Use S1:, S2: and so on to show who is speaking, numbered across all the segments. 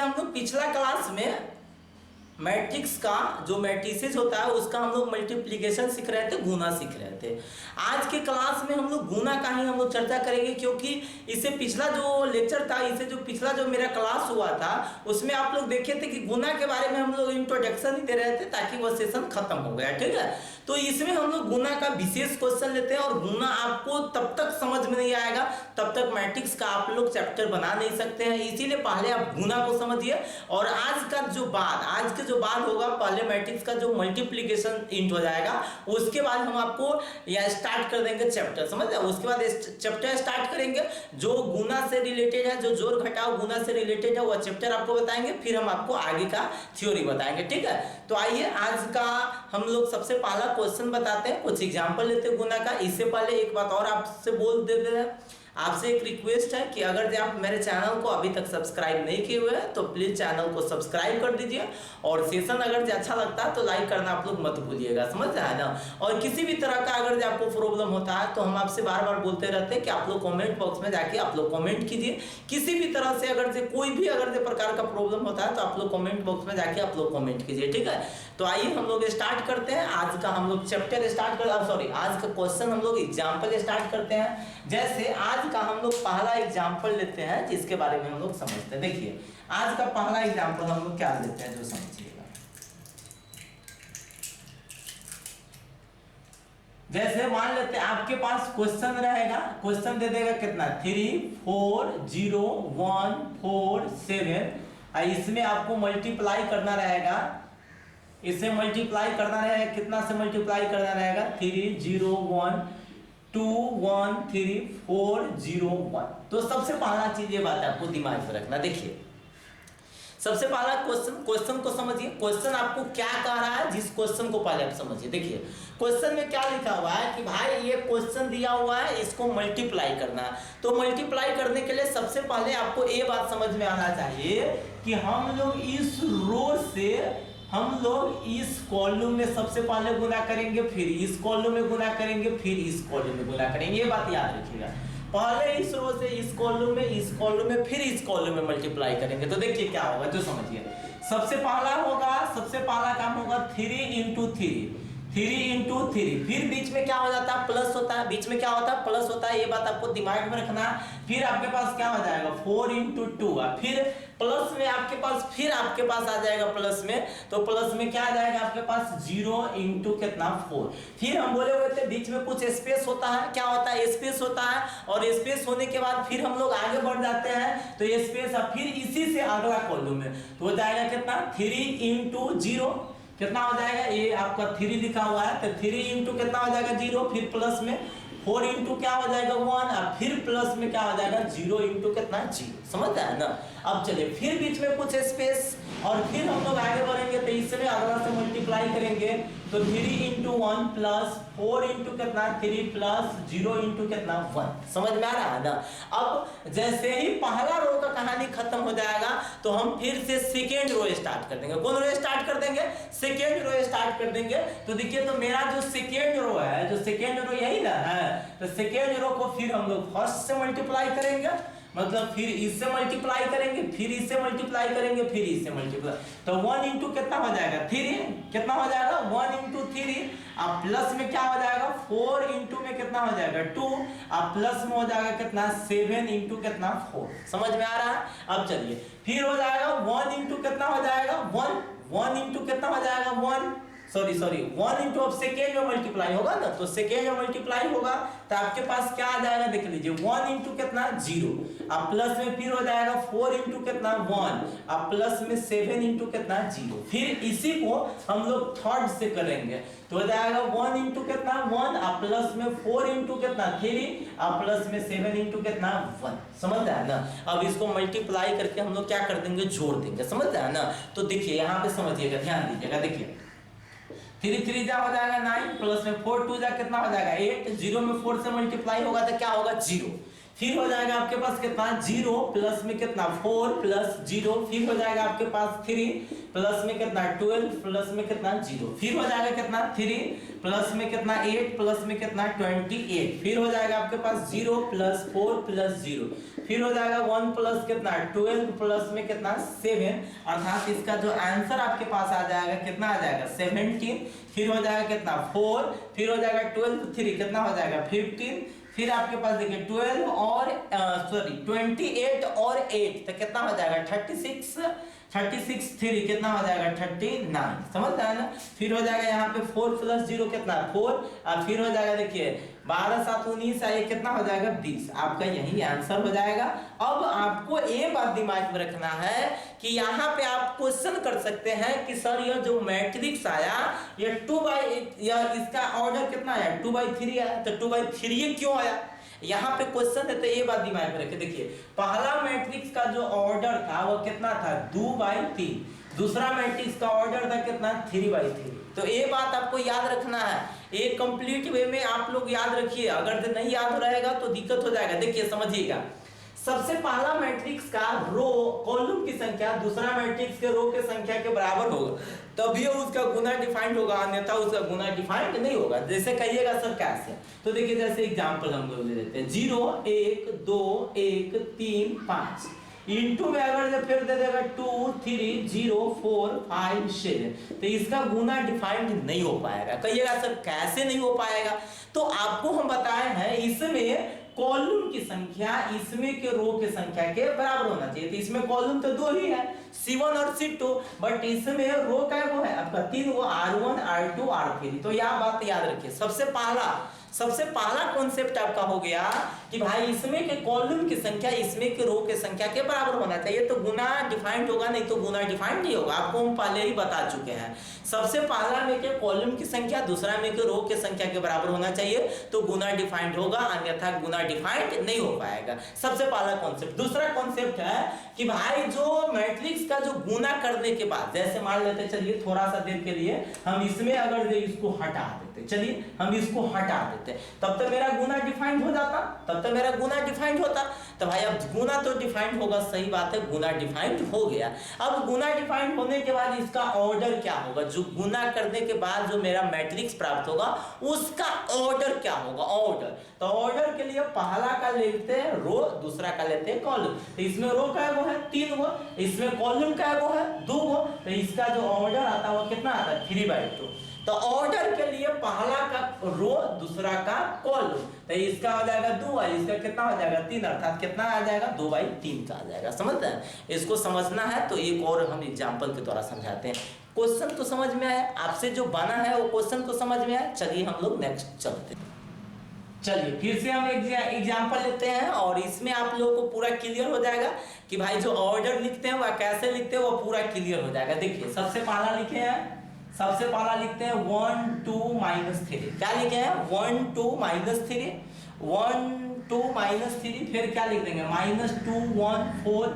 S1: हम लोग पिछला क्लास में मैट्रिक्स का जो मैट्रिसेस होता है उसका हम लोग मल्टीप्लिकेशन सीख रहे थे, गुना सीख रहे थे। आज के क्लास में हम लोग गुना का ही हम लोग चर्चा करेंगे, क्योंकि इससे पिछला जो लेक्चर था, इससे जो पिछला जो मेरा क्लास हुआ था उसमें आप लोग देखे थे कि गुना के बारे में हम लोग इंट्रोडक्शन ही दे रहे थे ताकि वह सेशन खत्म हो गया। ठीक है, तो इसमें हम लोग गुना का विशेष क्वेश्चन लेते हैं और गुना आपको तब तक समझ में नहीं आएगा तब तक मैट्रिक्स का आप लोग चैप्टर बना नहीं सकते हैं। इसीलिए पहले आप गुना को समझिए और आज के जो बाद होगा, पहले मैट्रिक्स का जो मल्टीप्लिकेशन इंट हो जाएगा, उसके बाद हम आपको या स्टार्ट कर देंगे चैप्टर, समझ रहे? उसके बाद चैप्टर स्टार्ट करेंगे जो गुना से रिलेटेड है, जो जोड़ घटाव गुना से रिलेटेड है, वह चैप्टर आपको बताएंगे, फिर हम आपको आगे का थ्योरी बताएंगे। ठीक है, तो आइए आज का हम लोग सबसे पहला क्वेश्चन बताते हैं, कुछ एग्जांपल लेते हैं गुना का। इससे पहले एक बात और आपसे बोल देते हैं, आपसे एक रिक्वेस्ट है कि अगर आप मेरे चैनल को अभी तक सब्सक्राइब नहीं किए हुए हैं तो प्लीज चैनल को सब्सक्राइब कर दीजिए और सेशन अगर अच्छा लगता है तो लाइक करना आप लोग मत भूलिएगा, समझ रहे हैं ना। और किसी भी तरह का अगर आपको प्रॉब्लम होता है तो हम आपसे बार बार बोलते रहते हैं कि आप लोग कमेंट बॉक्स में जाके आप लोग कमेंट कीजिए। किसी भी तरह से अगर कोई भी प्रकार का प्रॉब्लम होता है तो आप लोग कमेंट बॉक्स में जाके आप लोग कमेंट कीजिए। ठीक है, तो आइए हम लोग स्टार्ट करते हैं आज का हम लोग चैप्टर आज का क्वेश्चन हम लोग एग्जाम्पल स्टार्ट करते हैं। जैसे आज का हम लोग पहला एग्जाम्पल लेते हैं जिसके बारे में हम लोग समझते हैं। देखिए आज का पहला एग्जाम्पल हम लोग क्या लेते हैं जो समझिएगा। जैसे मान लेते हैं आपके पास क्वेश्चन रहेगा, क्वेश्चन दे देगा कितना 3 4 0 1 4 7, इसमें आपको मल्टीप्लाई करना रहेगा, इसे मल्टीप्लाई करना रहेगा, कितना से मल्टीप्लाई करना रहेगा 3 0 1 2 1 3 4 0 1। तो सबसे पहला चीज ये बात है आपको दिमाग में रखना। देखिए सबसे पहला क्वेश्चन को समझिए, क्वेश्चन आपको क्या कह रहा है, जिस क्वेश्चन को पहले आप समझिए। देखिए क्वेश्चन में क्या लिखा हुआ है कि भाई ये क्वेश्चन दिया हुआ है, इसको मल्टीप्लाई करना है। तो मल्टीप्लाई करने के लिए सबसे पहले आपको ये बात समझ में आना चाहिए कि हम लोग इस रो से हम लोग इस कॉलम में सबसे पहले गुना करेंगे, फिर इस कॉलम में गुना करेंगे, फिर इस कॉलम में गुना करेंगे। ये बात याद रखिएगा, पहले इस रो से इस कॉलम में फिर इस कॉलम में मल्टीप्लाई करेंगे। तो देखिए क्या होगा जो समझिए। सबसे पहला काम होगा 3 इंटू 3, फिर बीच में क्या हो जाता है प्लस होता है, बीच में क्या होता है प्लस होता है, ये बात आपको दिमाग में रखना। फिर आपके पास क्या हो जाएगा 4 इंटू 2, फिर प्लस में आपके पास आ जाएगा प्लस में, तो प्लस में क्या आ जाएगा आपके पास 0 इंटू कितना 4। फिर हम बोले हुए थे बीच में कुछ स्पेस होता है, क्या होता है स्पेस होता है, और स्पेस होने के बाद फिर हम लोग आगे बढ़ जाते हैं तो ये स्पेस फिर इसी से अगला कॉलम में तो हो जाएगा कितना 3 इंटू 0, कितना हो जाएगा ये आपका 3 लिखा हुआ है, तो 3 इंटू कितना हो जाएगा 0, फिर प्लस में 4 इंटू क्या हो जाएगा 1, और फिर प्लस में क्या हो जाएगा 0 इंटू कितना 0, समझता है ना। अब चलिए फिर बीच में कुछ स्पेस और फिर हम लोग आगे बढ़ेंगे तो इसमें अगला से मल्टीप्लाई करेंगे तो 3 इंटू 1 प्लस 4 इंटू कितना 3 प्लस 0 इंटू कितना 1, समझ में आ रहा है ना। अब जैसे ही पहला रो का कहानी खत्म हो जाएगा तो हम फिर से सेकेंड रो स्टार्ट कर देंगे। कौन रो स्टार्ट कर देंगे? सेकेंड रो स्टार्ट कर देंगे। तो देखिए तो मेरा जो सेकेंड रो है, जो सेकेंड रो यही ना है, तो सेकेंड रो को फिर हम लोग फर्स्ट से मल्टीप्लाई करेंगे, मतलब फिर इससे मल्टीप्लाई करेंगे, फिर इससे मल्टीप्लाई करेंगे, फिर इससे मल्टीप्लाई, तो 1 इंटू कितना हो जाएगा 3, कितना हो जाएगा 1 इंटू 3, अब प्लस में क्या हो जाएगा 4 इंटू में कितना हो जाएगा 2, अब प्लस में हो जाएगा कितना 7 इंटू कितना 4, समझ में आ रहा है। अब चलिए फिर हो जाएगा 1 इंटू कितना हो जाएगा 1 इंटू कितना हो जाएगा 1 इंटू अब सेकेंड में मल्टीप्लाई होगा ना, तो सेकेंड में मल्टीप्लाई होगा तो आपके पास क्या आ जाएगा देख लीजिए 1 इंटू कितना 0, अब प्लस में फिर हो जाएगा 4 इंटू कितना 1, अब प्लस में 7 इंटू कितना 0, फिर इसी को हम लोग थर्ड से करेंगे तो हो जाएगा 1 इंटू कितना 1, अब प्लस में 4 इंटू कितना 3, अब प्लस में 7 इंटू कितना 1, समझ रहा है ना। अब इसको मल्टीप्लाई करके हम लोग क्या कर देंगे जोड़ देंगे, समझ रहा है ना। तो देखिए यहाँ पे समझिएगा, ध्यान दीजिएगा, देखिए 3 3 जा हो जाएगा 9, प्लस में 4 2 जा कितना हो जाएगा 8, 0 में 4 से मल्टीप्लाई होगा तो क्या होगा 0, फिर हो जाएगा आपके पास कितना 0 प्लस में कितना 4 प्लस 0, फिर हो जाएगा आपके पास 3 प्लस में कितना 12 प्लस में कितना 0, फिर हो जाएगा कितना 3 प्लस में कितना 8 प्लस में कितना 28, फिर हो जाएगा आपके पास 0 प्लस 4 प्लस 0, फिर हो जाएगा 1 प्लस कितना 12 प्लस में कितना 7, अर्थात इसका जो आंसर आपके पास आ जाएगा कितना आ जाएगा 17, फिर हो जाएगा कितना 4, फिर हो जाएगा 12 3 कितना हो जाएगा 15, फिर आपके पास देखिए 12 और 28 और 8 तो कितना हो जाएगा 36 3 कितना हो जाएगा 39, समझ रहे हैं ना। फिर हो जाएगा यहाँ पे 4 प्लस 0 कितना 4, और फिर हो जाएगा देखिए 12 7 19 ये कितना हो जाएगा 20, आपका यही आंसर हो जाएगा। अब आपको ये बात दिमाग में रखना है कि यहाँ पे आप क्वेश्चन कर सकते हैं कि सर यह जो मैट्रिक्स आया ये 2/8 या इसका ऑर्डर कितना आया 2/3 आया, तो 2/3 क्यों आया, यहाँ पे क्वेश्चन है तो ये बात दिमाग में रखे। देखिए पहला मैट्रिक्स का जो ऑर्डर था वो कितना था 2/3, दूसरा मैट्रिक्स का ऑर्डर था कितना 3/3, तो ये बात आपको याद रखना है, ये कंप्लीट वे में आप लोग याद रखिए, अगर नहीं याद रहेगा तो दिक्कत हो जाएगा। देखिए समझिएगा, सबसे पहला मैट्रिक्स का रो कॉलम की संख्या दूसरा मैट्रिक्स के रो के संख्या के बराबर होगा तभी उसका गुना डिफाइंड होगा, अन्यथा उसका गुना डिफाइंड नहीं होगा। जैसे कहिएगा सर कैसे, तो देखिए जैसे एग्जांपल हम लोग ले लेते हैं 0 1 2 1 3 5 इनटू में अगर फिर दे देगा 2 3 0 4 5 7, तो इसका गुना डिफाइंड नहीं हो पाएगा। कहिएगा सर कैसे नहीं हो पाएगा, तो आपको हम बताए हैं इसमें कॉलम की संख्या इसमें के रो के संख्या के बराबर होना चाहिए, तो इसमें कॉलम तो 2 ही है C1 और C2, बट इसमें रो क्या वो है आपका 3 वो R1 R2 R3, तो यह बात याद रखिए। सबसे पहला कॉन्सेप्ट आपका हो गया कि भाई इसमें के कॉलम की संख्या इसमें के रो के संख्या के बराबर होना चाहिए, तो गुना डिफाइंड होगा, नहीं तो गुना डिफाइंड नहीं होगा, आपको हम पहले ही बता चुके हैं। सबसे पहला में के कॉलम की संख्या दूसरा में के रो के संख्या के बराबर होना चाहिए तो गुना डिफाइंड होगा, अन्यथा गुना डिफाइंड नहीं हो पाएगा। सबसे पहला कॉन्सेप्ट। दूसरा कॉन्सेप्ट है कि भाई जो मैट्रिक्स का जो गुना करने के बाद, जैसे मान लेते चलिए थोड़ा सा देर के लिए हम इसमें अगर इसको हटा देते, चलिए हम इसको हटा देते, तब तक मेरा गुना डिफाइंड हो जाता, तब तक मेरा गुना डिफाइंड होता, तो भाई अब गुना तो डिफाइंड होगा, सही बात है, गुना डिफाइंड हो गया। अब गुना डिफाइंड होने के बाद इसका ऑर्डर क्या होगा, जो गुना करने के बाद जो मेरा मैट्रिक्स प्राप्त होगा उसका ऑर्डर क्या होगा, ऑर्डर। तो ऑर्डर के लिए पहला का लेते हैं रो, दूसरा का लेते हैं कॉलम, तो इसमें रो का वो है 3 गो, इसमें कॉलम का वो है 2 गो, तो इसका जो ऑर्डर आता है वो कितना आता है 3/2। तो ऑर्डर के लिए पहला का रो दूसरा का कॉलम, तो इसका हो जाएगा 2 और इसका कितना हो जाएगा 3, अर्थात कितना आ जाएगा 2/3 का आ जाएगा। समझते हैं, इसको समझना है तो एक और हम एग्जांपल के द्वारा समझाते हैं। क्वेश्चन तो समझ में आया, आपसे जो बना है वो क्वेश्चन तो समझ में आया। चलिए हम लोग नेक्स्ट चलते हैं। चलिए फिर से हम एग्जांपल लेते हैं और इसमें आप लोगों को पूरा क्लियर हो जाएगा कि भाई जो ऑर्डर लिखते हैं वह कैसे लिखते हैं, वो पूरा क्लियर हो जाएगा। देखिए सबसे पहला लिखे हैं, सबसे पहला लिखते हैं 1 2 -3, क्या लिखे हैं 1 2 -3, 1 2 -3, फिर क्या लिख देंगे -2 1 4,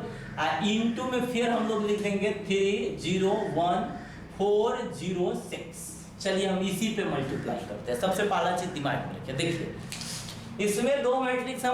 S1: इनटू में फिर हम लोग लिख देंगे 3 0 1 4 0 6। चलिए हम इसी पे मल्टीप्लाई करते हैं। सबसे पहला चीज दिमाग में रखिए, देखिए इसमें दो मैट्रिक्स का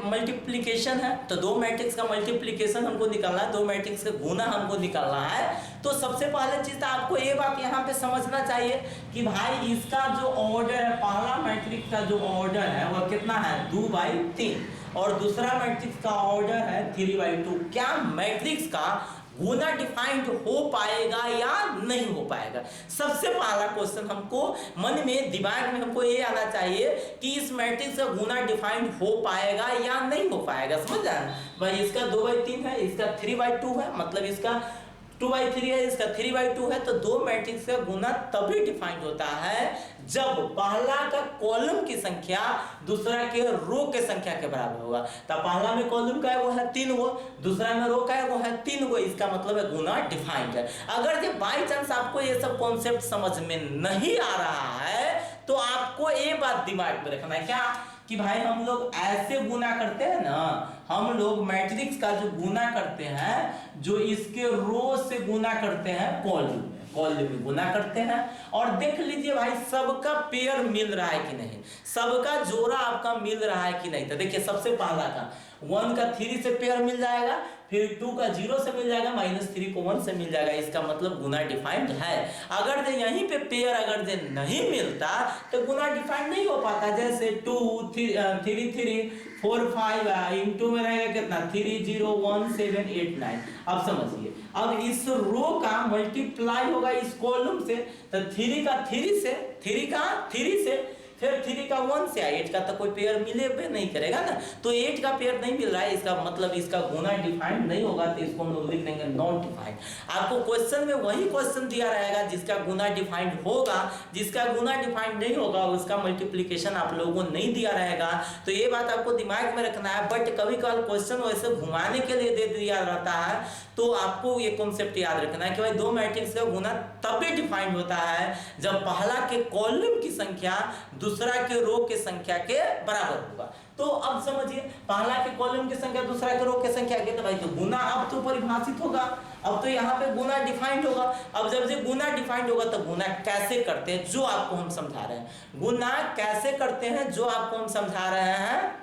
S1: मल्टीप्लिकेशन है, तो दो मैट्रिक्स का मल्टीप्लिकेशन हमको निकालना है, दो मैट्रिक्स का गुना हमको निकालना है। तो सबसे पहले चीज तो आपको ये बात यहाँ पे समझना चाहिए कि भाई इसका जो ऑर्डर है, पहला मैट्रिक्स का जो ऑर्डर है वह कितना है 2/3 और दूसरा मैट्रिक्स का ऑर्डर है 3/2। क्या मैट्रिक्स का गुना डिफाइंड हो पाएगा या नहीं हो पाएगा? सबसे पहला क्वेश्चन हमको मन में दिमाग में हमको ये आना चाहिए कि इस मैट्रिक्स का गुना डिफाइंड हो पाएगा या नहीं हो पाएगा। समझ जाए भाई, इसका 2/3 है, इसका 3/2 है, मतलब इसका 2/3 है, इसका 3/2 है, तो दो मैट्रिक्स का गुना तभी डिफाइंड होता है जब पहला का कॉलम की संख्या दूसरा के रो के संख्या के बराबर होगा। तो पहला में कॉलम का है वो है 3 गो, दूसरा में रो का है वो है 3 गो, इसका मतलब है गुना डिफाइंड है। अगर ये बाई चांस आपको ये सब कॉन्सेप्ट समझ में नहीं आ रहा है तो आपको ये बात दिमाग में रखना है, क्या कि भाई हम लोग ऐसे गुना करते हैं ना, हम लोग मैट्रिक्स का जो गुना करते हैं, जो इसके रो से गुना करते हैं कॉलम में, कॉलम में गुना करते हैं और देख लीजिए भाई सबका पेयर मिल रहा है कि नहीं, सबका जोड़ा आपका मिल रहा है कि नहीं। तो देखिए सबसे पहला का 1 का 3 से पेयर मिल जाएगा, फिर 2 का 0 से मिल जाएगा, -3 को 1 से मिल जाएगा, इसका मतलब गुना डिफाइंड है। अगर जो यहीं पे पेयर अगर जो नहीं मिलता तो गुना डिफाइंड नहीं हो पाता। जैसे 2 3 3 4 5 इंटू में रहेगा कितना 3 0 1 7 8 9। अब समझिए, अब इस रो का मल्टीप्लाई होगा इस कॉलम से, तो 3 का 3 से, 3 का 3 से, फिर 3 का 1 से, 8 का तो कोई पेयर मिले भी नहीं करेगा ना, तो 8 का पेयर नहीं मिल रहा है, इसका मतलब इसका गुना डिफाइंड नहीं होगा, तो इसको हम लोग लिख देंगे नॉट डिफाइंड। आपको क्वेश्चन में वही क्वेश्चन दिया रहेगा जिसका गुना डिफाइंड होगा, जिसका गुना डिफाइंड नहीं होगा उसका मल्टीप्लिकेशन आप लोगों को नहीं दिया रहेगा। तो ये बात आपको दिमाग में रखना है। बट कभी कभार क्वेश्चन वैसे घुमाने के लिए दे दिया रहता है, तो आपको ये कॉन्सेप्ट याद रखना है कि भाई दो मैट्रिक्स का गुना तभी डिफाइंड होता है जब पहला के कॉलम की संख्या दूसरा के रो के संख्या के बराबर होगा। तो अब समझिए, पहला के कॉलम की संख्या दूसरा के रो की संख्या के, तो भाई तो गुना अब तो परिभाषित होगा, अब तो यहाँ पे गुना डिफाइंड होगा। अब जब से गुना डिफाइंड होगा तो गुना कैसे करते हैं जो आपको हम समझा रहे हैं, गुना कैसे करते हैं जो आपको हम समझा रहे हैं।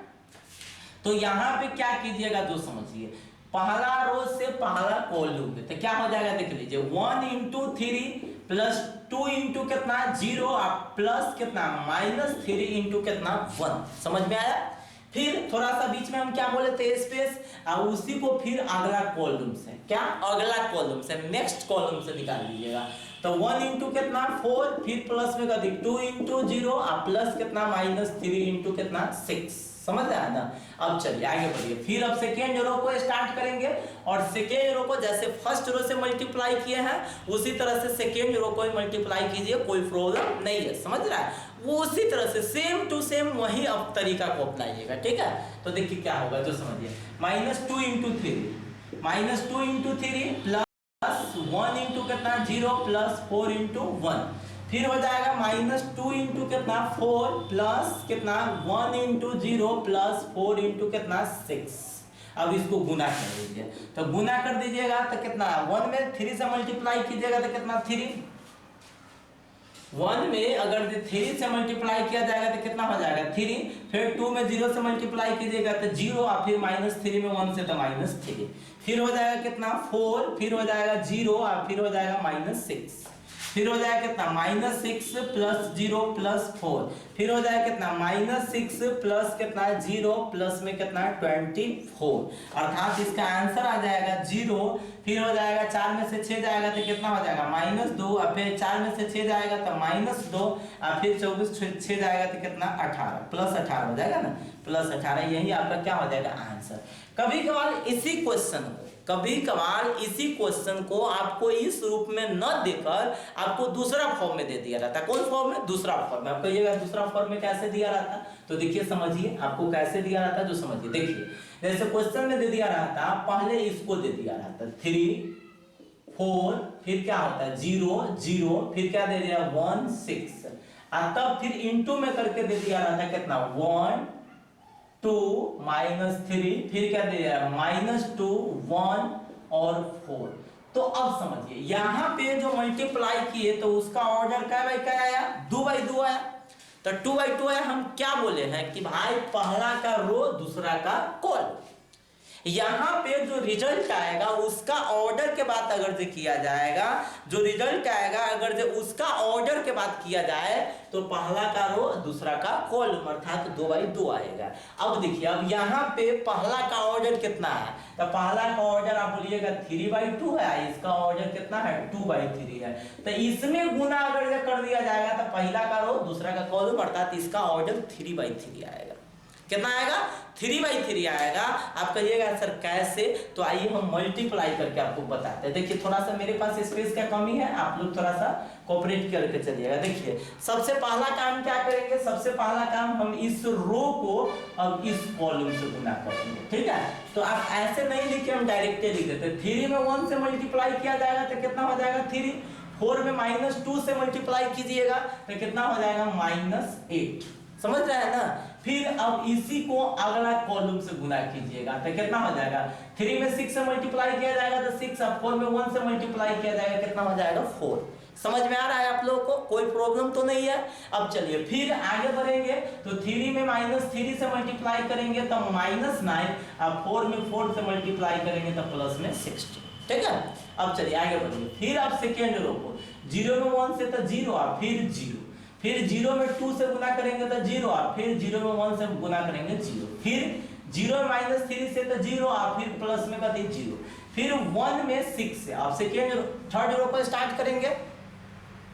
S1: तो यहाँ पे क्या कीजिएगा जो समझिए, पहला रो से पहला कॉलम तो क्या हो जाएगा देख लीजिए, 1 इंटू 3 प्लस 2 इंटू कितना 0 प्लस कितना -3 इंटू कितना 1। समझ में आया। फिर थोड़ा सा बीच में हम क्या बोले थे स्पेस, और उसी को फिर अगला कॉलम से, क्या अगला कॉलम से नेक्स्ट कॉलम से निकाल लीजिएगा। तो 1 इंटू कितना 4, फिर प्लस में कर दी 2 इंटू 0 प्लस कितना -3 इंटू कितना 6। समझ रहे हैं ना। अब चलिए आगे बढ़िए, फिर अब सेकेंड रो को स्टार्ट करेंगे और सेकेंड रो को जैसे फर्स्ट रो से मल्टीप्लाई किए हैं उसी तरह से सेकेंड रो को मल्टीप्लाई कीजिए, कोई प्रॉब्लम नहीं है। समझ रहा है, वो उसी तरह से सेम टू सेम वही अब तरीका को अपनाइएगा, ठीक है। तो देखिए क्या होगा जो समझिए, -2 इंटू 3 -2 इंटू 3 प्लस 1 इंटू कितना 0 प्लस 4 इंटू 1, फिर हो जाएगा -2 इंटू कितना 4 प्लस कितना 1 इंटू 0 प्लस 4 इंटू कितना 6। अब इसको गुना कर दीजिए, तो गुना कर दीजिएगा तो कितना 1 में 3 से मल्टीप्लाई कीजिएगा तो कितना 3, 1 में अगर 3 से मल्टीप्लाई किया जाएगा तो कितना हो जाएगा 3, फिर 2 में 0 से मल्टीप्लाई कीजिएगा तो 0 और फिर -3 में 1 से तो -3, फिर हो जाएगा कितना 4, फिर हो जाएगा 0 और फिर हो जाएगा -6, फिर हो जाएगा कितना -6 प्लस 0 प्लस 4, फिर हो जाएगा कितना -6 प्लस कितना 0 प्लस में कितना 24, अर्थात इसका आंसर आ जाएगा 0। फिर हो जाएगा 4 में से 6 जाएगा तो कितना हो जाएगा -2, और फिर 4 में से 6 जाएगा तो -2, और फिर 24 6 जाएगा तो कितना 18 प्लस 18 हो जाएगा ना, प्लस 18, यही आपका क्या हो जाएगा आंसर। कभी कभार इसी क्वेश्चन को आपको इस रूप में न देकर आपको दूसरा फॉर्म में दे दिया रहता है। कौन फॉर्म में? दूसरा फॉर्म में। आपको ये दूसरा फॉर्म में कैसे दिया रहता, तो देखिए समझिए आपको कैसे दिया रहता जो समझिए। देखिए जैसे क्वेश्चन में दे दिया रहता, पहले इसको दे दिया रहता 3 4, फिर क्या होता है 0 0, फिर क्या दे दिया 1 6, और तब फिर इंटू में करके दे दिया रहता कितना 1 2 -3, फिर क्या दे दिया -2 1 और 4। तो अब समझिए यहाँ पे जो मल्टीप्लाई किए तो उसका ऑर्डर क्या भाई क्या आया 2/2 आया। तो 2/2 आया, हम क्या बोले हैं कि भाई पहला का रो दूसरा का कॉलम, यहाँ पे जो रिजल्ट आएगा उसका ऑर्डर के बाद अगर जो किया जाएगा, जो रिजल्ट आएगा अगर जो उसका ऑर्डर के बाद किया जाए तो पहला का रो दूसरा का कॉलम, अर्थात 2/2 आएगा। अब देखिए अब यहाँ पे पहला का ऑर्डर कितना है, तो पहला का ऑर्डर आप बोलिएगा 3/2 है, इसका ऑर्डर कितना है 2/3 है। तो इसमें गुना अगर कर दिया जाएगा तो पहला का रो दूसरा का कॉलम, अर्थात इसका ऑर्डर 3/3 आएगा। कितना आएगा 3/3 आएगा। आप कहिएगा सर कैसे, तो आइए हम मल्टीप्लाई करके आपको बताते हैं। देखिए थोड़ा सा मेरे पास स्पेस का कमी है, आप लोग थोड़ा सा कोऑपरेट करके चलिएगा। देखिए सबसे पहला काम क्या करेंगे, सबसे पहला काम हम इस रो को अब इस कॉलम से गुना करेंगे, ठीक है। तो आप ऐसे नहीं लिखे, हम डायरेक्ट लिख देते। 3 में 1 से मल्टीप्लाई किया जाएगा तो कितना हो जाएगा 3, 4 में -2 से मल्टीप्लाई कीजिएगा तो कितना हो जाएगा -8। समझ रहे हैं ना। फिर अब इसी को अगला कॉलम से गुना कीजिएगा तो कितना हो जाएगा, 3 में 6 से मल्टीप्लाई किया जाएगा तो 6, अब 4 में 1 से मल्टीप्लाई किया जाएगा कितना हो जाएगा 4। समझ में आ रहा है आप लोगों को, कोई प्रॉब्लम तो नहीं है। अब चलिए फिर आगे बढ़ेंगे तो 3 में -3 से मल्टीप्लाई करेंगे तो -9, अब 4 में 4 से मल्टीप्लाई करेंगे तो प्लस में 60। ठीक है, अब चलिए आगे बढ़ेंगे। फिर आप सेकेंड रो को 0 में 1 से तो 0, आप फिर 0, फिर 0 में 2 से गुना करेंगे तो 0, आप फिर 0 में 1 से गुना करेंगे 0, फिर 0 में -3 से तो 0, आप फिर प्लस में कथी 0, फिर 1 में 6 से आप थर्ड रो को स्टार्ट करेंगे।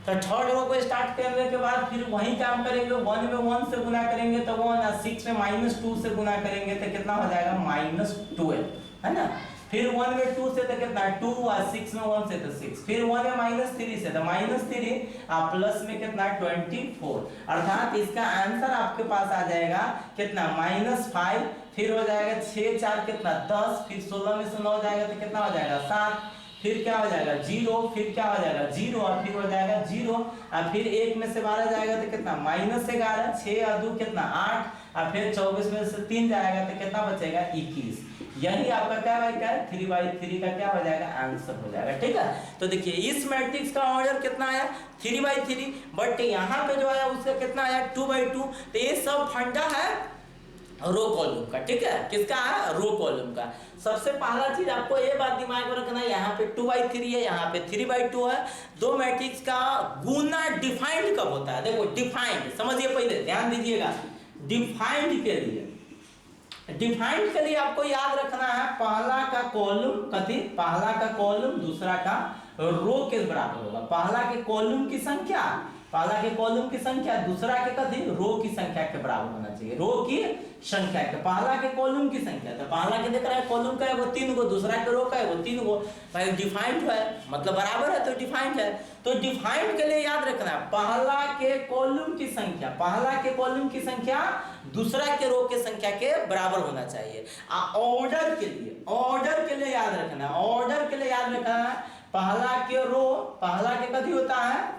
S1: तो थर्ड रो को स्टार्ट करने के बाद फिर वही काम करेंगे, 1 में 1 से गुना करेंगे तो 1, और 6 में -2 से गुना करेंगे तो कितना हो जाएगा -12, है ना। फिर 1 में 2 से तो कितना 2, और 6 में 1 से तो 6, फिर 1 में -3 से तो -3, आप प्लस में कितना 24, अर्थात इसका आंसर आपके पास आ जाएगा कितना -5, फिर हो जाएगा 6 4 कितना 10, फिर 16 में से 9 जाएगा तो कितना हो जाएगा 7, फिर क्या हो जाएगा 0, फिर क्या हो जाएगा 0, और फिर हो जाएगा 0, और फिर 1 में से 12 जाएगा तो कितना -11, 6 और 2 कितना 8, और फिर 24 में से 3 जाएगा तो कितना बचेगा 21। यही आपका क्या है 3/3 का क्या हो जाएगा आंसर हो जाएगा। ठीक है, तो देखिए इस मैट्रिक्स का ऑर्डर कितना आया 3/3, बट यहाँ पे जो आया उसका कितना आया 2/2। तो ये सब फंडा है रो कॉलम का। ठीक है, किसका है रो कॉलम का। सबसे पहला चीज आपको ये बात दिमाग में रखना है, यहाँ पे 2/3 है, यहाँ पे 3/2 है। दो मैट्रिक्स का गुना डिफाइंड कब होता है, देखो डिफाइंड समझिए, पहले ध्यान दीजिएगा। डिफाइंड के लिए आपको याद रखना है पहला का कॉलम कथी, पहला का कॉलम दूसरा का रो के बराबर होगा। पहला के कॉलम की संख्या, पहला के कॉलम की संख्या दूसरा के कथी रो की संख्या के बराबर होना चाहिए, रो की संख्या के। पहला के कॉलम की संख्या, तो पहला के देख रहा है कॉलम का है वो 3 गो, दूसरा के रो का है वो 3 गो, भाई डिफाइंड है मतलब बराबर है तो डिफाइंड है। तो डिफाइंड के लिए याद रखना है पहला के कॉलम की संख्या, पहला के कॉलम की संख्या दूसरा के रो के संख्या के बराबर होना चाहिए। ऑर्डर के लिए याद रखना, ऑर्डर के लिए याद रखना है पहला के रो, पहला के कथी होता है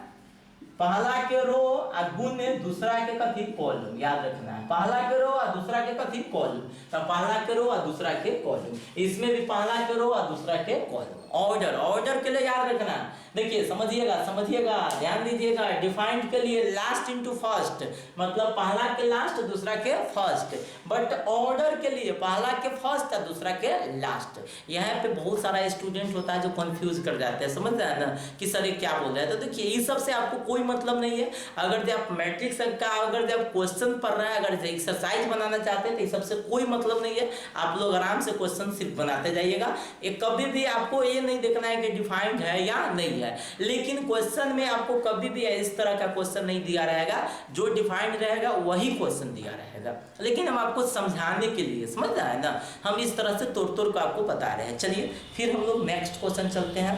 S1: पहला के रो और गुने दूसरा के कथी कॉलम, याद रखना है पहला के रो और दूसरा के कथी कॉलम, तो पहला के रो और दूसरा के कॉलम, इसमें भी पहला के रो और दूसरा के कॉलम। ऑर्डर के लिए याद रखना, देखिए समझिएगा ध्यान दीजिएगा। डिफाइंड के लिए लास्ट इनटू फर्स्ट, मतलब पहला के लास्ट दूसरा के फर्स्ट, बट ऑर्डर के लिए पहला के फर्स्ट और दूसरा के लास्ट। यहाँ पे बहुत सारा स्टूडेंट होता है जो कंफ्यूज कर जाते हैं, समझ रहे हैं ना कि सर ये क्या बोल रहा है। तो देखिए इस सब से आपको कोई मतलब नहीं है। अगर आप मैट्रिक्स का अगर आप क्वेश्चन पढ़ रहे हैं, अगर एक्सरसाइज बनाना चाहते हैं तो इस सबसे कोई मतलब नहीं है। आप लोग आराम से क्वेश्चन सिर्फ बनाते जाइएगा। एक कभी भी आपको ये नहीं देखना है कि डिफाइंड है या नहीं है, लेकिन क्वेश्चन में आपको कभी भी इस तरह का क्वेश्चन नहीं दिया रहेगा, जो डिफाइंड रहेगा वही क्वेश्चन दिया रहेगा। लेकिन हम आपको समझाने के लिए, समझ रहा है ना, हम इस तरह से तोड़ को आपको बता रहे हैं। चलिए फिर हम लोग नेक्स्ट क्वेश्चन चलते हैं।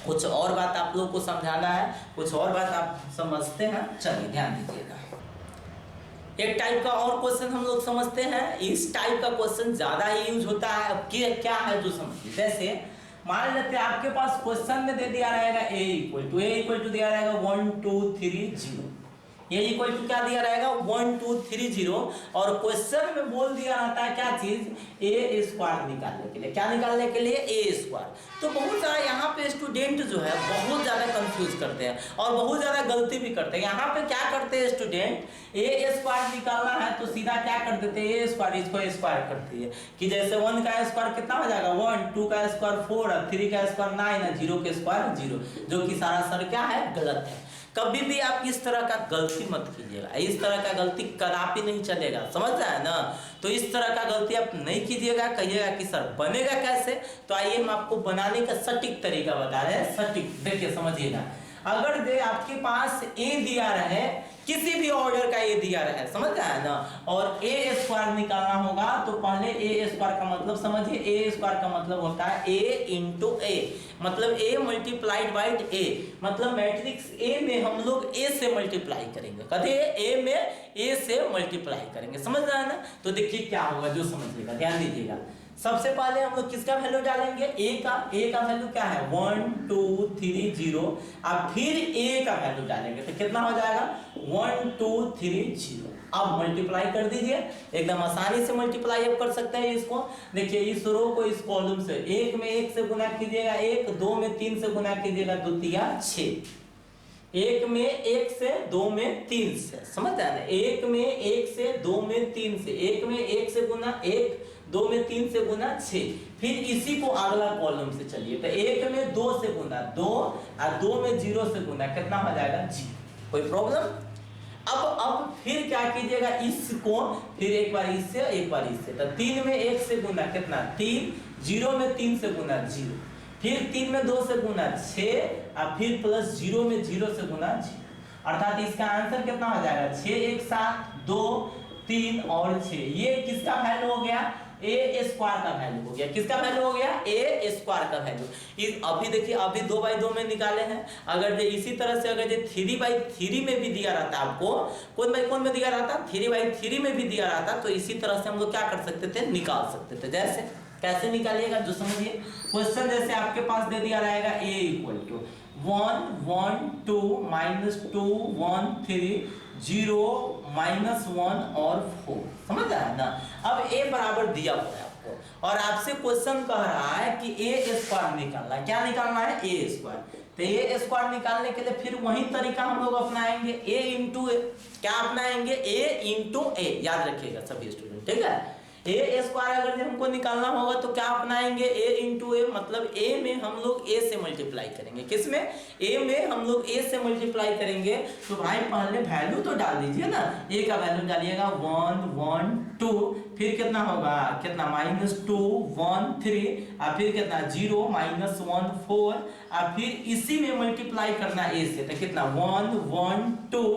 S1: कुछ और बात आप लोग को समझाना है, कुछ और बात आप समझते हैं, चलिए ध्यान दीजिएगा। एक टाइप का और क्वेश्चन हम लोग समझते हैं, इस टाइप का क्वेश्चन ज्यादा ही यूज होता है। अब क्या है जो समझिए, जैसे मान लेते हैं आपके पास क्वेश्चन में दे दिया रहेगा a इक्वल टू दिया रहेगा 1 2 3 0, ये इक्वल टू क्या दिया रहेगा 1 2 3 0, और क्वेश्चन में बोल दिया रहता है क्या चीज ए स्क्वायर निकालने के लिए, क्या निकालने के लिए ए स्क्वायर। तो बहुत सारा यहाँ पे स्टूडेंट जो है बहुत ज्यादा कंफ्यूज करते हैं और बहुत ज्यादा गलती भी करते हैं। यहाँ पे क्या करते हैं स्टूडेंट, ए स्क्वायर निकालना है तो सीधा क्या कर देते हैं ए स्क्वायर, इसको स्क्वायर करती है कि जैसे 1 का स्क्वायर कितना हो जाएगा 1, 2 का स्क्वायर 4, 3 का स्क्वायर 9, 0 के स्क्वायर 0, जो कि सारा सर क्या है गलत है। कभी भी आप इस तरह का गलती मत कीजिएगा, इस तरह का गलती कदापि नहीं चलेगा, समझ रहा है ना। तो इस तरह का गलती आप नहीं कीजिएगा। कहिएगा कि सर बनेगा कैसे, तो आइए हम आपको बनाने का सटीक तरीका बता रहे हैं। सटीक देखिए समझिएगा, अगर दे आपके पास ए दिया रहे, किसी भी ऑर्डर का ए दिया रहे, समझ रहा है ना, और ए स्क्वायर निकालना होगा तो पहले ए स्क्वायर का मतलब समझिए। ए स्क्वायर का मतलब होता है ए इंटू ए, मतलब ए मल्टीप्लाइड बाई ए, मतलब मैट्रिक्स ए में हम लोग ए से मल्टीप्लाई करेंगे, कहते हैं ए में ए से मल्टीप्लाई करेंगे, समझ रहा है ना। तो देखिए क्या होगा जो समझिएगा, ध्यान दीजिएगा। सबसे पहले हम लोग किसका वैल्यू डालेंगे, ए का वैल्यू क्या है 1 2 3 0, अब फिर ए का वैल्यू डालेंगे तो कितना हो जाएगा 1 2 3 0। अब मल्टीप्लाई कर दीजिए, एकदम आसानी से मल्टीप्लाई अब कर सकते हैं इसको। देखिए इस रो को इस कॉलम से 1 में 1 से गुना कीजिएगा 1, 2 में 3 से गुना कीजिएगा 2 तिया 6, 1 में 1 से 2 में 3 से, समझ रहे हैं, 1 में 1 से 2 में 3 से, 1 में 1 से गुना 1, 2 में 3 से गुना 6, फिर इसी को अगला कॉलम से चलिए तो 1 में 2 से गुना 2 और 2 में 0 से गुना कितना हो जाएगा 0। कोई प्रॉब्लम। अब फिर क्या कीजिएगा इसको फिर एक बार इससे एक बार इससे, तो 3 में 1 से गुना कितना 3, 0 में 3 से गुना 0, फिर 3 में 2 से गुना 6 और फिर प्लस 0 में 0 से गुना 0, अर्थात इसका आंसर कितना हो जाएगा 6 1 7 2 3 और 6। ये किसका वैल्यू हो गया ए स्क्वायर का वैल्यू हो गया, किसका वैल्यू हो गया ए स्क्वायर का वैल्यू। अभी देखिए अभी 2/2 में निकाले हैं, अगर इसी तरह से अगर 3/3 में भी दिया रहता आपको, कौन में दिया रहता 3/3 में भी दिया रहता तो इसी तरह से हम लोग क्या कर सकते थे निकाल सकते थे। जैसे कैसे निकालिएगा जो समझिए, क्वेश्चन जैसे आपके पास दे दिया रहेगा a इक्वल टू 1 1 2 -2 1 3 0 -1 और 4, समझ रहा है ना। अब a बराबर दिया हुआ है आपको और आपसे क्वेश्चन कह रहा है कि a स्क्वायर निकालना है, क्या निकालना है a स्क्वायर। तो a स्क्वायर निकालने के लिए फिर वही तरीका हम लोग अपनाएंगे a इंटू ए, क्या अपनाएंगे a इंटू ए, याद रखिएगा सभी स्टूडेंट, ठीक है। ए स्क्वायर अगर हमको निकालना होगा तो क्या अपनाएंगे a इंटू ए, मतलब a में हम लोग a से मल्टीप्लाई करेंगे, किसमें a में हम लोग a से मल्टीप्लाई करेंगे। तो भाई पहले वैल्यू तो डाल दीजिए ना, a का वैल्यू डालिएगा 1 1 2, फिर कितना होगा कितना -2 1 3 और फिर कितना 0 -1 4 और फिर इसी में मल्टीप्लाई करना a से, तो कितना 1 1 2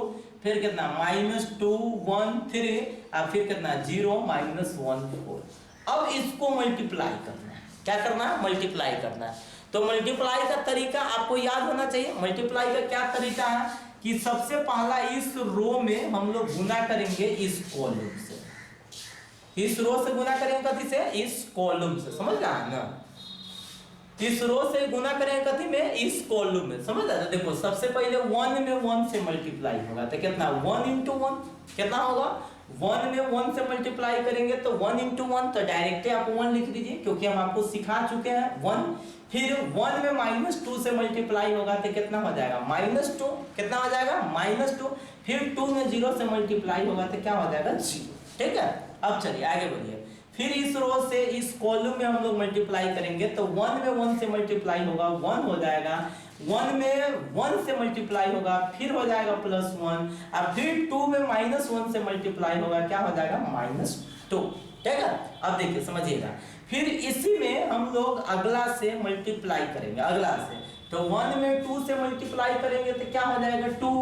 S1: फिर कितना -2 1 3 और फिर कितना 0 -1 4। अब इसको मल्टीप्लाई करना है, क्या करना है मल्टीप्लाई करना है। तो मल्टीप्लाई का तरीका आपको याद होना चाहिए। मल्टीप्लाई का क्या तरीका है कि सबसे पहला इस रो में हम लोग गुना करेंगे इस कॉलम से, इस रो से गुना करेंगे कथी से इस कॉलम से, समझ रहा है ना, इस रो से गुना करेंगे कथी में इस कॉलम में, समझ रहा है। देखो सबसे पहले 1 में 1 से मल्टीप्लाई होगा तो कितना 1 इंटू 1 कितना होगा 1 में 1 से मल्टीप्लाई करेंगे तो 1 इंटू 1, तो डायरेक्ट आप 1 लिख दीजिए क्योंकि हम आपको सिखा चुके हैं 1। फिर 1 में -2 से मल्टीप्लाई होगा तो कितना हो जाएगा -2, कितना हो जाएगा -2, फिर 2 में 0 से मल्टीप्लाई होगा तो क्या हो जाएगा 0, ठीक है। अब चलिए आगे बढ़िए, फिर इस रो से इस कॉलम में हम लोग मल्टीप्लाई करेंगे तो 1 में 1 से मल्टीप्लाई होगा 1 हो जाएगा, 1 में 1 से मल्टीप्लाई होगा फिर हो जाएगा +1 और फिर 2 में -1 से मल्टीप्लाई होगा क्या हो जाएगा -2, ठीक है। अब देखिए समझिएगा, फिर इसी में हम लोग अगला से मल्टीप्लाई करेंगे, अगला से तो 1 में 2 से मल्टीप्लाई करेंगे तो क्या हो जाएगा 2,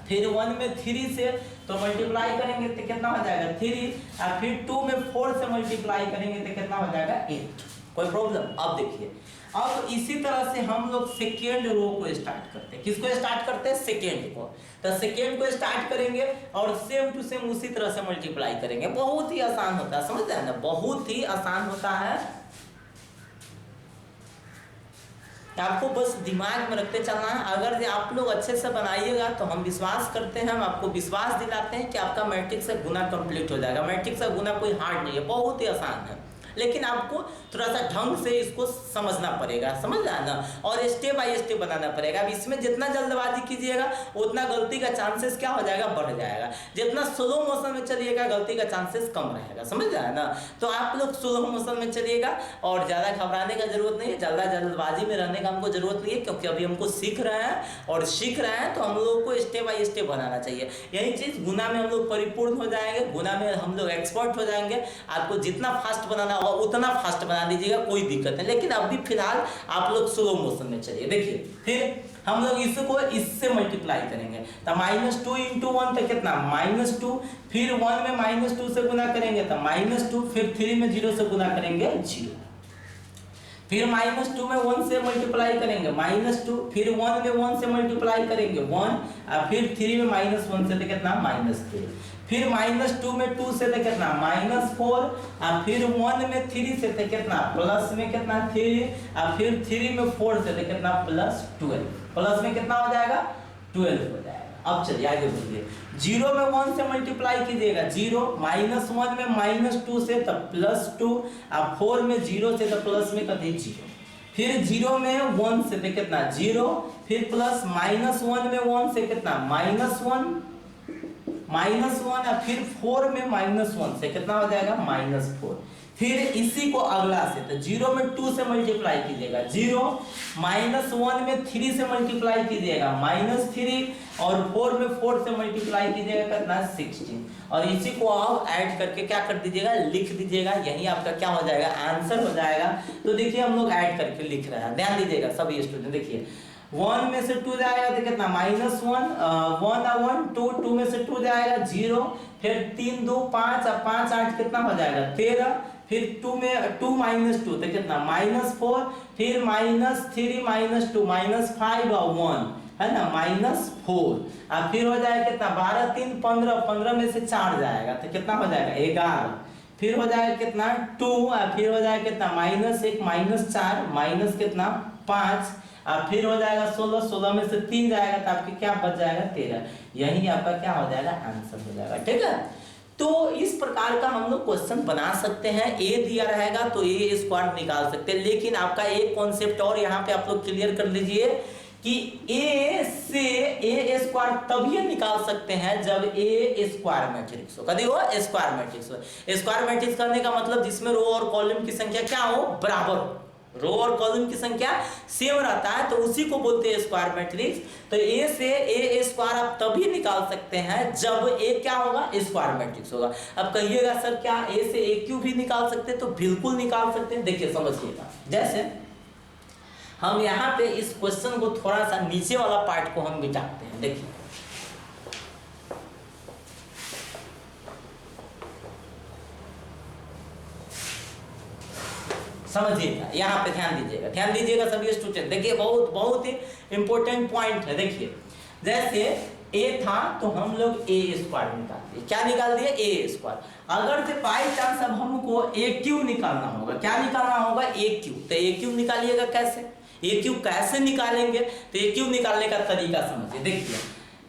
S1: फिर 1 में 3 से तो मल्टीप्लाई करेंगे तो कितना हो जाएगा 3 और फिर 2 में 4 से मल्टीप्लाई करेंगे तो कितना हो जाएगा 8। कोई प्रॉब्लम। अब देखिए अब इसी तरह से हम लोग सेकेंड रो को स्टार्ट करते हैं, किसको स्टार्ट करते हैं सेकेंड को, तो सेकेंड को स्टार्ट करेंगे और सेम टू सेम उसी तरह से मल्टीप्लाई करेंगे। बहुत ही आसान होता है, समझते हैं ना, बहुत ही आसान होता है। आपको बस दिमाग में रखते चलना है। अगर आप लोग अच्छे से बनाइएगा तो हम विश्वास करते हैं, हम आपको विश्वास दिलाते हैं कि आपका मैट्रिक्स से गुना कंप्लीट हो जाएगा। मैट्रिक्स का गुना कोई हार्ड नहीं है, बहुत ही आसान है, लेकिन आपको थोड़ा सा ढंग से इसको समझना पड़ेगा, समझ रहा है ना, और स्टेप बाय स्टेप बनाना पड़ेगा। अब इसमें जितना जल्दबाजी कीजिएगा उतना गलती का चांसेस क्या हो जाएगा बढ़ जाएगा, जितना स्लो मोशन में चलिएगा गलती का चांसेस कम रहेगा, समझ रहा है ना। तो आप लोग स्लो मोशन में चलिएगा और ज़्यादा घबराने का जरूरत नहीं है, ज़्यादा जल्दबाजी में रहने का हमको जरूरत नहीं है, क्योंकि अभी हमको सीख रहे हैं और सीख रहे हैं तो हम लोगों को स्टेप बाय स्टेप बनाना चाहिए। यही चीज़ गुना में हम लोग परिपूर्ण हो जाएंगे, गुना में हम लोग एक्सपर्ट हो जाएंगे। आपको जितना फास्ट बनाना होगा उतना फास्ट बना दीजिएगा, कोई दिक्कत नहीं, लेकिन अभी फिलहाल आप लोग स्लो मोशन में चलिए। देखिए फिर हम लोग इसको इससे मल्टीप्लाई करेंगे तो -2 इंटू 1 तो कितना -2, फिर 1 में -2 से गुना करेंगे तो -2, फिर 3 में 0 से गुना करेंगे 0। फिर -2 में 1 से मल्टीप्लाई करेंगे -2, फिर 1 में 1 से मल्टीप्लाई करेंगे 1, और फिर 3 में -1 से तो कितना -3, फिर -2 में 2 से तो कितना -4, और फिर 1 में 3 से तो कितना प्लस में कितना 3, और फिर 3 में 4 से तो कितना +12, प्लस में कितना हो जाएगा 12 हो जाएगा। अब चलिए आगे बढ़िए, 0 में 1 से मल्टीप्लाई कीजिएगा 0, -1 में -2 से तो +2, और 4 में 0 से तो प्लस में कते 0, फिर 0 में 1 से तो कितना 0, फिर प्लस -1 में 1 से कितना -1, और फिर 4 में -1 से कितना हो जाएगा -4, फिर इसी को अगला से तो 0 में 2 से मल्टीप्लाई कीजिएगा 0, -1 में 3 से मल्टीप्लाई कीजिएगा -3, और 4 में 4 से मल्टीप्लाई कीजिएगा कितना 16, और इसी को आप ऐड करके क्या कर दीजिएगा लिख दीजिएगा, यही आपका क्या हो जाएगा आंसर हो जाएगा। तो देखिए हम लोग ऐड करके लिख रहे हैं, ध्यान दीजिएगा सभी स्टूडेंट। देखिए 1 में से 2 जाएगा तो कितना -1, 1 और 1 2, 2 में से 2 जाएगा 0, फिर 3 2 5 और 5 8 कितना हो जाएगा 13, फिर 2 में 2 -2 तो कितना -4, फिर -3 -2 -5 और 1 है ना -4, और फिर हो जाएगा कितना 12 3 15, 15 में से 4 जाएगा तो कितना हो जाएगा 11, फिर हो जाएगा कितना 2, और फिर हो जाएगा कितना -1 -4 माइनस कितना 5, और फिर हो जाएगा 16, 16 में से 3 जाएगा तो आपके क्या बच जाएगा 13, यही आपका क्या हो जाएगा आंसर हो जाएगा। ठीक है, तो इस प्रकार का हम लोग क्वेश्चन बना सकते हैं। ए दिया रहेगा तो ए स्क्वायर निकाल सकते हैं, लेकिन आपका एक कॉन्सेप्ट और यहाँ पे आप लोग क्लियर कर लीजिए कि ए से ए स्क्वायर तभी निकाल सकते हैं जब ए स्क्वायर मैट्रिक्स हो, कभी हो स्क्वायर मैट्रिक्स हो। स्क्वायर मैट्रिक्स करने का मतलब जिसमें रो और कॉलम की संख्या क्या हो बराबर हो, रो और कॉलम की संख्या सेम रहता है तो उसी को बोलते हैं स्क्वायर मैट्रिक्स। तो ए से ए स्क्वायर आप तभी निकाल सकते हैं जब ए क्या होगा स्क्वायर मैट्रिक्स होगा। अब कहिएगा सर क्या ए से ए क्यू भी निकाल सकते हैं? तो बिल्कुल निकाल सकते हैं। देखिए समझिएगा, जैसे हम यहाँ पे इस क्वेश्चन को थोड़ा सा नीचे वाला पार्ट को हम मिटाते हैं। देखिए समझिएगा, यहाँ पे ध्यान दीजिएगा सभी स्टूडेंट। देखिए बहुत ही इंपॉर्टेंट पॉइंट है। देखिए जैसे ए था तो हम लोग ए स्क्वायर निकाल दिए, क्या निकाल दिए ए स्क्वायर। अगर से बाई चांस अब हमको ए क्यू निकालना होगा, क्या निकालना होगा ए क्यू, तो ए क्यू निकालिएगा कैसे, ए क्यू कैसे निकालेंगे? तो ए क्यू निकालने का तरीका समझिए। देखिए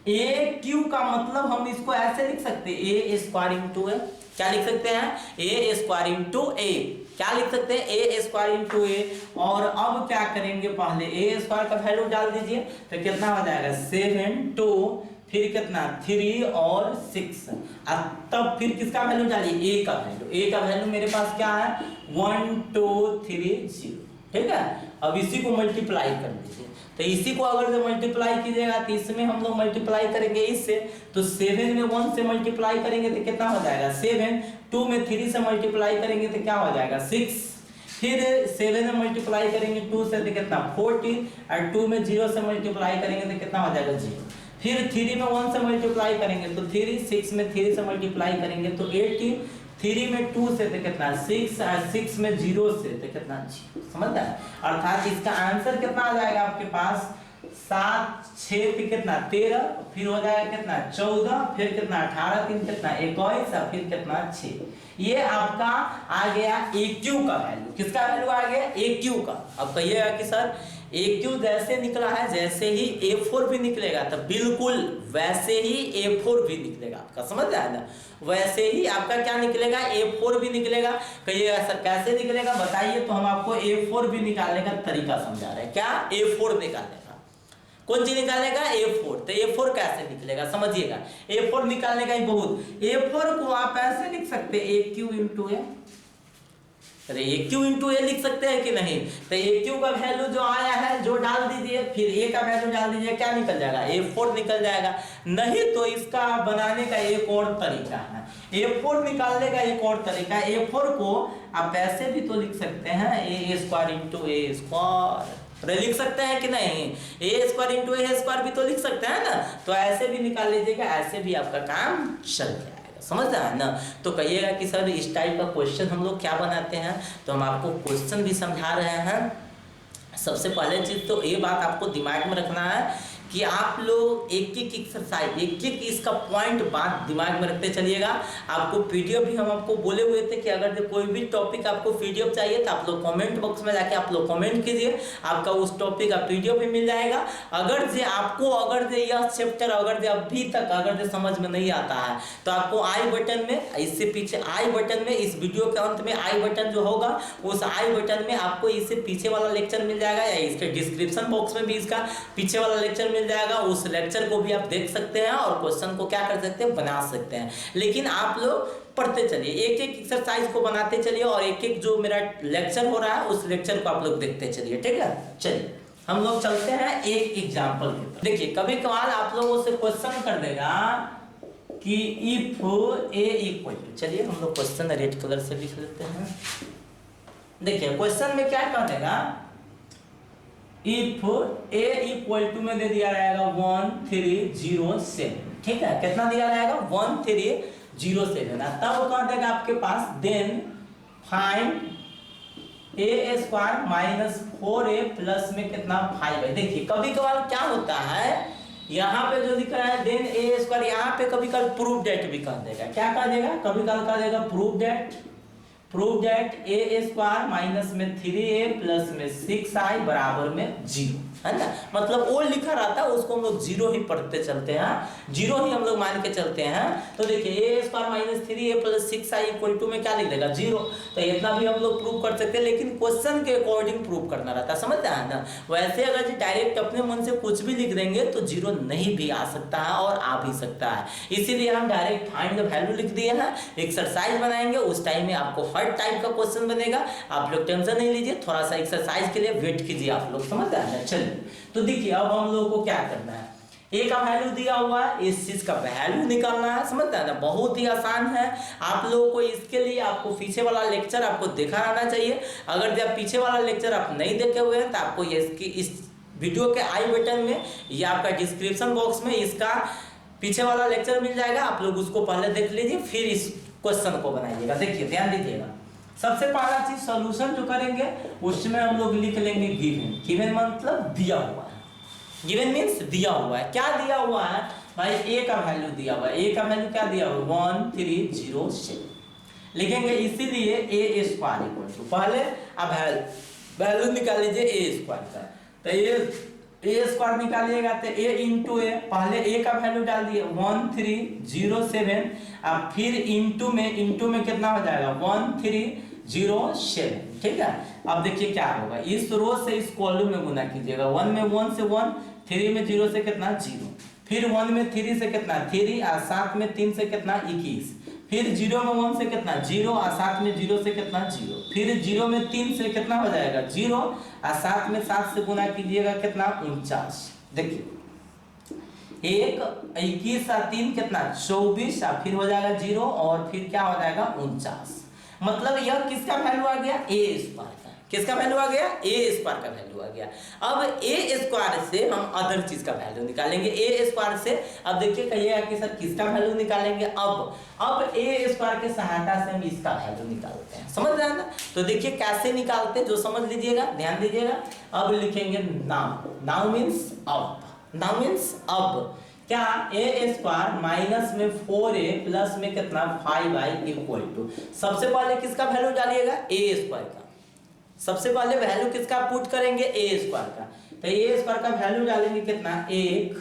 S1: ए क्यू का मतलब हम इसको ऐसे लिख सकते हैं ए स्क्वायर इंटू ए, क्या लिख सकते हैं ए स्क्वायर इंटू ए, क्या लिख सकते हैं ए स्क्वायर इंटू ए। और अब क्या करेंगे, पहले ए स्क्वायर का वैल्यू डाल दीजिए तो कितना हो जाएगा 7 2 फिर कितना 3 और 6, तब फिर किसका वैल्यू डालिए ए का वैल्यू। ए का वैल्यू मेरे पास क्या है 1 2 3 0, ठीक है। अब इसी को मल्टीप्लाई कर दीजिए, तो इसी को अगर से मल्टीप्लाई कीजिएगा तो इसमें हम लोग मल्टीप्लाई करेंगे इससे, तो 7 में 1 से मल्टीप्लाई करेंगे तो कितना हो जाएगा 7, 2 में 3 से मल्टीप्लाई करेंगे तो क्या हो जाएगा 6, फिर 7 में मल्टीप्लाई करेंगे 2 से तो कितना 14, और 2 में 0 से मल्टीप्लाई करेंगे तो कितना हो जाएगा 0, फिर 3 में 1 से मल्टीप्लाई करेंगे तो 3, 6 में 3 से मल्टीप्लाई करेंगे तो 18, 3 में 2 से तो कितना 6, और 6 में 0 से तो कितना 0, समझ आए। अर्थात इसका आंसर कितना आ जाएगा आपके पास 7 6 कितना 13, फिर हो जाएगा कितना 14, फिर कितना 18 3 कितना 21, और फिर कितना 6। ये आपका आ गया ए क्यू का वैल्यू। किसका वैल्यू आ गया ए क्यू का। अब कहिएगा कि सर ए क्यू जैसे निकला है जैसे ही A4 भी निकलेगा तो बिल्कुल वैसे ही A4 भी निकलेगा आपका, समझ आया ना। वैसे ही आपका क्या निकलेगा A4 भी निकलेगा। कहिएगा सर कैसे निकलेगा बताइए, तो हम आपको A4 भी निकालने का तरीका समझा रहे हैं। क्या A4 निकालने का, कौन चीज निकालने का A4। तो A4 कैसे निकलेगा समझिएगा। A4 निकालने का ही बहुत, A4 को आप ऐसे लिख सकते हैं ए क्यू इंटू ए। अरे ए क्यू इंटू ए लिख सकते हैं कि नहीं। तो ए क्यू का वैल्यू जो आया है जो डाल दीजिए, फिर ए का वैल्यू डाल दीजिए, क्या निकल जाएगा A4 निकल जाएगा। नहीं तो इसका बनाने का एक और तरीका है, A4 निकालने का एक और तरीका। A4 को आप ऐसे भी तो लिख सकते हैं ए स्क्वायर इंटू ए स्क्वायर, लिख सकते हैं कि नहीं। ए स्क्वायर इंटू ए स्क्वायर भी तो लिख सकते हैं ना। तो ऐसे भी निकाल लीजिएगा, ऐसे भी आपका काम चल जाएगा, समझ रहा है ना। तो कहिएगा कि सर इस टाइप का क्वेश्चन हम लोग क्या बनाते हैं, तो हम आपको क्वेश्चन भी समझा रहे हैं। सबसे पहले चीज तो ये बात आपको दिमाग में रखना है कि आप लोग एक एक एक्सरसाइज, एक एक इसका पॉइंट बात दिमाग में रखते चलिएगा। आपको पीडीएफ भी हम आपको बोले हुए थे कि अगर कोई भी टॉपिक आपको पीडीएफ चाहिए तो आप लोग कमेंट बॉक्स में जाके आप लोग कमेंट कीजिए, आपका उस टॉपिक का पीडीएफ भी मिल जाएगा। अगर जे आपको यह चैप्टर अभी तक समझ में नहीं आता है तो आपको आई बटन में, इससे पीछे आई बटन में, इस वीडियो के अंत में आई बटन जो होगा उस आई बटन में आपको इससे पीछे वाला लेक्चर मिल जाएगा, या इसके डिस्क्रिप्शन बॉक्स में भी इसका पीछे वाला लेक्चर मिल जाएगा। उस लेक्चर को भी आप देख सकते हैं और क्वेश्चन को क्या कर सकते हैं, बना सकते हैं। लेकिन आप लोग पढ़ते चलिए, एक एक एक्सरसाइज को बनाते चलिए और एक एक जो मेरा लेक्चर हो रहा है उस लेक्चर को आप लोग देखते चलिए, ठीक है। चलिए हम लोग चलते हैं एक एग्जांपल के ऊपर। देखिए कभी कभार आप लोगों से क्वेश्चन कर देगा कि इफ ए इक्वल टू, चलिए हम लोग क्वेश्चन रेड कलर से लिख लेते हैं। देखिए क्वेश्चन में क्या कह देगा, इफ ए इक्वल टू में दे दिया रहेगा 1307, ठीक है। कितना दिया रहेगा 1307, तब कह देगा आपके पास देन फाइंड ए स्क्वायर माइनस 4a प्लस में कितना 5a। देखिए कभी कभार क्या होता है, यहाँ पे जो लिखा है देन ए स्क्वायर, यहाँ पे कभी कभार प्रूव दैट भी कह देगा। क्या कह देगा, कभी कभार कह देगा prove that A square minus में 3a प्लस में 6i बराबर में 0, है ना। मतलब वो लिखा रहता है उसको हम लोग 0 ही पढ़ते चलते हैं, 0 ही हम लोग मान के चलते हैं। तो देखिए a square minus 3a plus 6i equal to में क्या लिख देगा 0। तो इतना भी हम लोग प्रूव कर सकते हैं, लेकिन क्वेश्चन के अकॉर्डिंग प्रूव करना रहता है, समझते हैं ना। वैसे अगर डायरेक्ट अपने मन से कुछ भी लिख देंगे तो 0 नहीं भी आ सकता है और आ भी सकता है। इसीलिए हम डायरेक्ट फाइंड द वैल्यू लिख दिए हैं। एक्सरसाइज बनाएंगे उस टाइम में आपको हर टाइप का क्वेश्चन बनेगा, आप लोग टेंशन नहीं लीजिए, थोड़ा सा एक्सरसाइज के लिए वेट कीजिए आप लोग, समझ रहे हैं। चलिए तो देखिए अब हम लोगों को क्या करना है, ए का वैल्यू दिया हुआ है, इस चीज का वैल्यू निकालना है, समझते हैं ना। बहुत ही आसान है। आप लोगों को इसके लिए आपको पीछे वाला लेक्चर आपको देखा रहना चाहिए। अगर जब पीछे वाला लेक्चर आप नहीं देखे हुए हैं तो आपको इस वीडियो के आई बटन में या आपका डिस्क्रिप्शन बॉक्स में इसका पीछे वाला लेक्चर मिल जाएगा, आप लोग उसको पहले देख लीजिए फिर इस क्वेश्चन को बनाइएगा। देखिए ध्यान दीजिएगा, सबसे पहला चीज सॉल्यूशन जो करेंगे उसमें हम लोग लिख लेंगे गिवन। गिवन मतलब दिया हुआ है, गिवन मींस दिया हुआ है। क्या दिया हुआ है भाई, ए का वैल्यू दिया हुआ है। ए का वैल्यू क्या दिया हुआ 1307 लिखेंगे, इसीलिए ए स्क्वायर इक्वल टू, पहले अब वैल्यू निकाल लीजिए ए स्क्वायर का। तो ए स्क्वायर निकालिएगा तो ए इंटू ए, पहले ए का वैल्यू डाल दिए 1307, अब फिर इंटू में कितना हो जाएगा 1307, ठीक है। अब देखिए क्या होगा, इस रो से इस कॉलम में गुना कीजिएगा, 1 में 1 से 1, 3 में 0 से कितना 0, फिर 1 में 3 से कितना 3 और 7 में 3 से कितना 21, फिर 0 में 1 से कितना 0 और 7 में 0 से कितना 0, फिर 0 में 3 से कितना हो जाएगा 0 और 7 में 7 से गुना कीजिएगा कितना 49। देखिए 1 21 और 3 कितना 24 और फिर हो जाएगा 0 और फिर क्या हो जाएगा 49। मतलब यह किसका वैल्यू आ गया, ए स्क्वायर का। किसका वैल्यू आ गया, ए स्क्वायर का वैल्यू आ गया। अब ए स्क्वायर से हम अदर चीज का वैल्यू निकालेंगे। ए स्क्वायर से अब देखिए कहिएगा कि सर किसका वैल्यू निकालेंगे, अब ए स्क्वायर की सहायता से हम इसका वैल्यू निकालते हैं, समझ रहे हैं ना। तो देखिए कैसे निकालते हैं, जो समझ लीजिएगा, ध्यान दीजिएगा। अब लिखेंगे नाउ मींस अब, नाउ मींस अब क्या, ए स्क्वायर माइनस में 4a प्लस में कितना 5i इक्वल टू, सबसे पहले किसका वैल्यू डालिएगा ए स्क्वायर का। सबसे पहले वैल्यू किसका पुट करेंगे, ए स्क्वायर का। तो ए स्क्वायर का वैल्यू डालेंगे कितना 1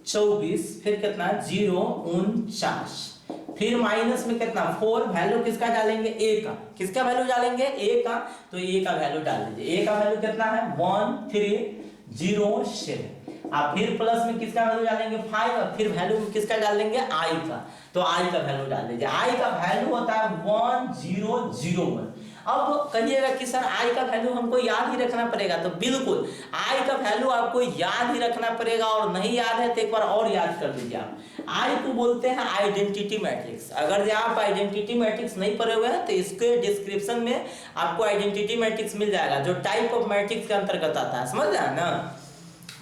S1: 24, फिर कितना 0 49, फिर माइनस में कितना 4, वैल्यू किसका डालेंगे ए का। किसका वैल्यू डालेंगे ए का, तो ए का वैल्यू डाल दीजिए। ए का वैल्यू कितना है 1307, आप फिर प्लस में किसका वैल्यू डालेंगे 5 और फिर वैल्यू में किसका डाल देंगे आई का। तो आई का वैल्यू डाल दीजिए। आई का वैल्यू होता है 1001। अब कहिएगा कि सर आई का वैल्यू हमको याद ही रखना पड़ेगा, तो बिल्कुल आई का वैल्यू आपको याद ही रखना पड़ेगा, और नहीं याद है तो एक बार और याद कर लीजिए। आप आई को बोलते हैं आइडेंटिटी मैट्रिक्स। अगर आप आइडेंटिटी मैट्रिक्स नहीं पढ़े हुए हैं तो इसके डिस्क्रिप्शन में आपको आइडेंटिटी मैट्रिक्स मिल जाएगा, जो टाइप ऑफ मैट्रिक्स के अंतर्गत आता है, समझ रहे हैं ना।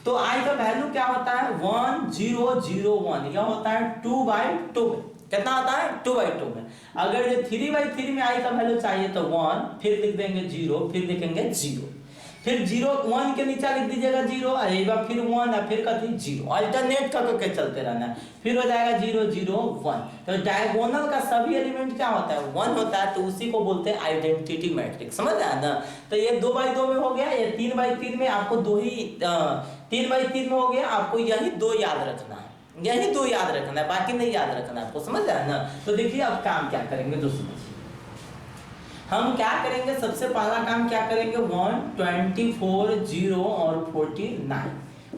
S1: तो आई का वैल्यू क्या होता है 1001, यह होता है 2/2। कितना आता है 2/2 में। अगर ये 3/3 में आई का वैल्यू चाहिए तो 1, फिर लिख देंगे 0, फिर लिखेंगे 0, फिर 0 1 के नीचे लिख दीजिएगा 0, एक बार फिर 1 और फिर कथी 0, अल्टरनेट करके चलते रहना है, फिर हो जाएगा 0 0 1। तो डायगोनल का सभी एलिमेंट क्या होता है 1 होता है, तो उसी को बोलते हैं आइडेंटिटी मैट्रिक्स, समझ आया ना। तो ये 2/2 में हो गया, ये 3/3 में आपको 3/3 में हो गया, आपको यही 2 याद रखना है, यही 2 याद रखना है, बाकी नहीं याद रखना है आपको, समझ आया ना। तो देखिए अब काम क्या करेंगे दोस्तों, हम क्या करेंगे, सबसे पहला काम क्या करेंगे 124 0 और 49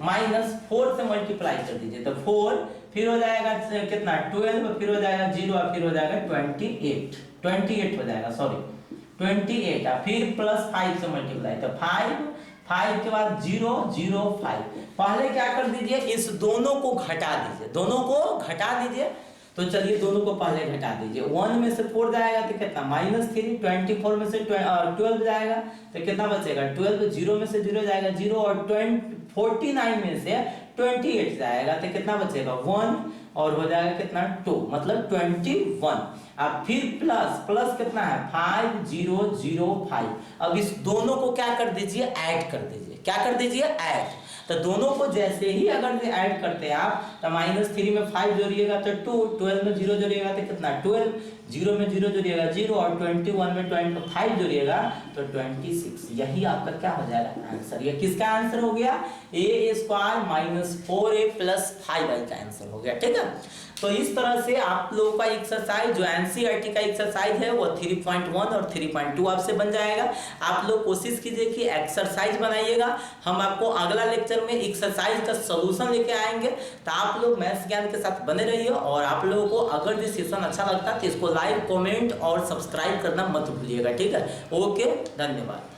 S1: माइनस 4 से मल्टीप्लाई कर दीजिए, तो 4 फिर हो जाएगा कितना 12, फिर हो जाएगा 0 और फिर हो जाएगा 28 हो जाएगा, सॉरी 28, फिर प्लस 5 से मल्टीप्लाई, तो 5 के बाद 0 0 5। पहले क्या कर दीजिए, इस दोनों को घटा दीजिए, दोनों को घटा दीजिए। तो चलिए दोनों को पहले घटा दीजिए, 1 में से 4 जाएगा तो कितना -3, 24 में से 12 जाएगा तो कितना बचेगा 12, 0 में से 0 जाएगा 0 और 49 में से 28 जाएगा तो कितना बचेगा 1 और हो जाएगा कितना 2, मतलब 21। अब फिर प्लस कितना है 5 0 0 5। अब इस दोनों को क्या कर दीजिए, ऐड कर दीजिए, क्या कर दीजिए ऐड। तो दोनों को जैसे ही अगर ऐड करते हैं आप, तो -3 में 5 जोड़िएगा तो 2, 12 में 0 जोड़िएगा तो कितना 12, 0 में 0 जोड़िएगा 0 और 21 में 25 जोड़िएगा तो 26। यही आपका क्या हो जाएगा आंसर। ये किसका आंसर हो गया, a² - 4a + 5i का आंसर हो गया, ठीक है। तो इस तरह से आप लोगों का एक्सरसाइज जो एनसीईआरटी का एक्सरसाइज है वो 3.1 और 3.2 आपसे बन जाएगा। आप लोग कोशिश कीजिए कि एक्सरसाइज बनाइएगा। हम आपको अगला लेक्चर में एक्सरसाइज का सॉल्यूशन लेके आएंगे। तो आप लोग मैथ्स ज्ञान के साथ बने रहिए, और आप लोगों को अगर ये सेशन अच्छा लगता है तो इसको लाइक, कमेंट और सब्सक्राइब करना मत भूलिएगा, ठीक है। ओके, धन्यवाद।